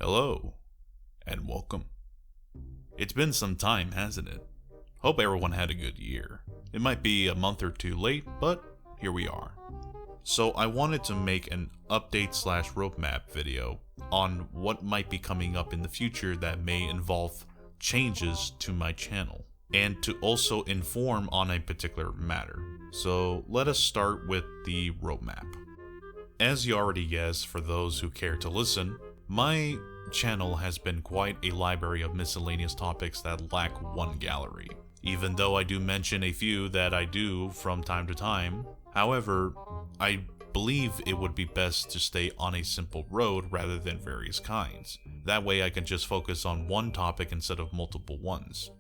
Hello, and welcome. It's been some time, hasn't it? Hope everyone had a good year. It might be a month or two late, but here we are. So I wanted to make an update/roadmap video on what might be coming up in the future that may involve changes to my channel, and to also inform on a particular matter. So let us start with the roadmap. As you already guessed, for those who care to listen, my channel has been quite a library of miscellaneous topics that lack one gallery, even though I do mention a few that I do from time to time. However, I believe it would be best to stay on a simple road rather than various kinds. That way I can just focus on one topic instead of multiple ones.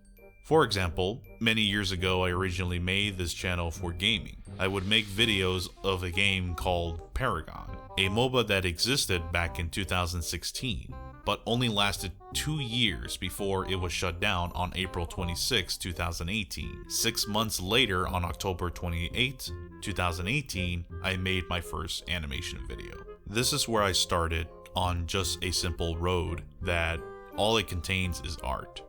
For example, many years ago I originally made this channel for gaming. I would make videos of a game called Paragon, a MOBA that existed back in 2016, but only lasted 2 years before it was shut down on April 26, 2018. 6 months later, on October 28, 2018, I made my first animation video. This is where I started on just a simple road that all it contains is art.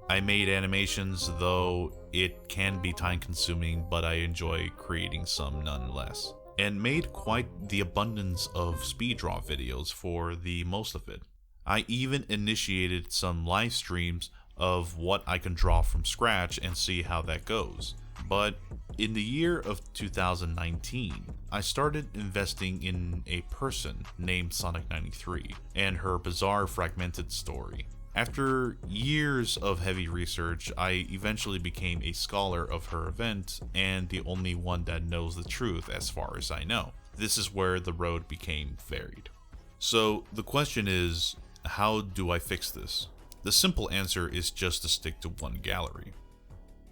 I made animations, though it can be time consuming, but I enjoy creating some nonetheless. And made quite the abundance of speed draw videos for the most of it. I even initiated some live streams of what I can draw from scratch and see how that goes. But in the year of 2019, I started investing in a person named Sonic93 and her bizarre fragmented story. After years of heavy research, I eventually became a scholar of her event and the only one that knows the truth as far as I know. This is where the road became varied. So the question is, how do I fix this? The simple answer is just to stick to one gallery.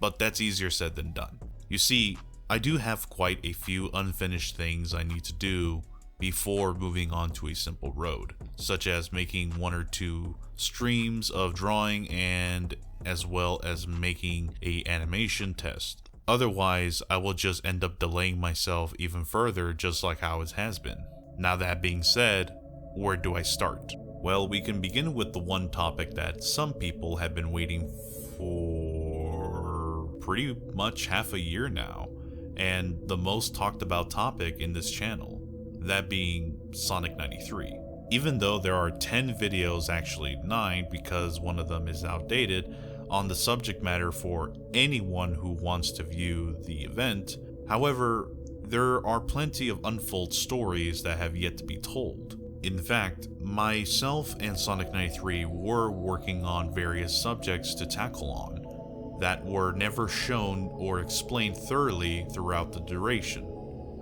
But that's easier said than done. You see, I do have quite a few unfinished things I need to do before moving on to a simple road, such as making 1 or 2 streams of drawing and as well as making a animation test. Otherwise, I will just end up delaying myself even further, just like how it has been. Now that being said, where do I start? Well, we can begin with the one topic that some people have been waiting for pretty much half a year now, and the most talked about topic in this channel, that being Sonic93. Even though there are 10 videos, actually 9 because one of them is outdated, on the subject matter for anyone who wants to view the event, however, there are plenty of unfold stories that have yet to be told. In fact, myself and Sonic93 were working on various subjects to tackle on that were never shown or explained thoroughly throughout the duration.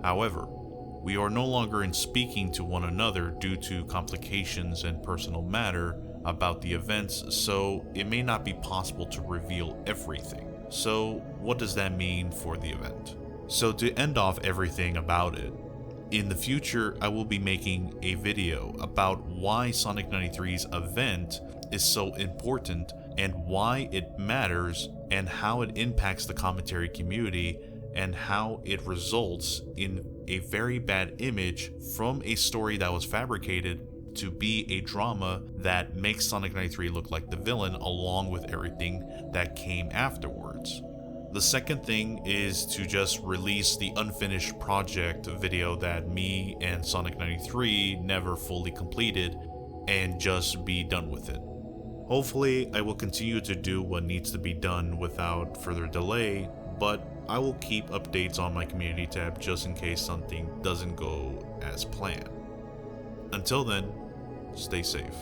However, we are no longer in speaking to one another due to complications and personal matter about the events, so it may not be possible to reveal everything. So what does that mean for the event? So to end off everything about it, in the future I will be making a video about why Sonic93's event is so important and why it matters and how it impacts the commentary community and how it results in a very bad image from a story that was fabricated to be a drama that makes Sonic93 look like the villain, along with everything that came afterwards. The second thing is to just release the unfinished project video that me and Sonic93 never fully completed and just be done with it. Hopefully I will continue to do what needs to be done without further delay, but I will keep updates on my community tab just in case something doesn't go as planned. Until then, stay safe.